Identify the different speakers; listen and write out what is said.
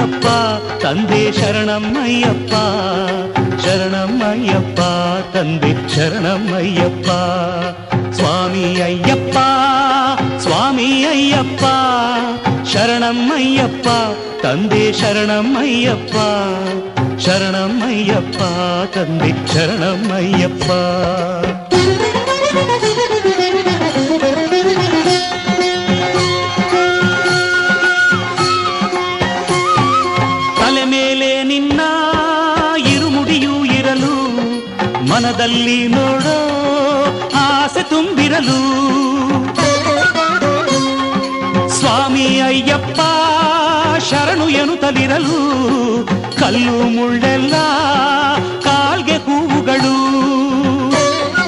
Speaker 1: ಅಯ್ಯಪ್ಪ ತಂದೆ ಶರಣಮ್ಮಯ್ಯಪ್ಪ ಶರಣಮ್ಮಯ್ಯಪ್ಪ ತಂದೆ ಶರಣಮ್ಮಯ್ಯಪ್ಪ ಸ್ವಾಮಿ ಅಯ್ಯಪ್ಪ ಸ್ವಾಮಿ ಅಯ್ಯಪ್ಪ ಶರಣಮ್ಮಯ್ಯಪ್ಪ ತಂದೆ ಶರಣಮ್ಮಯ್ಯಪ್ಪ ಶರಣಮ್ಮಯ್ಯಪ್ಪ ತಂದೆ ಶರಣಮ್ಮಯ್ಯಪ್ಪ ತಲೆ ಮೇಲೆ ನಿನ್ನ ಇರುಮುಡಿಯೂ ಇರಲು ಮನದಲ್ಲಿ ನೋಡೋ ಆಸೆ ತುಂಬಿರಲು ಸ್ವಾಮಿ ಅಯ್ಯಪ್ಪ ಶರಣು ಎನ್ನುತ್ತಲಿರಲು ಕಲ್ಲು ಮುಳ್ಳೆಲ್ಲ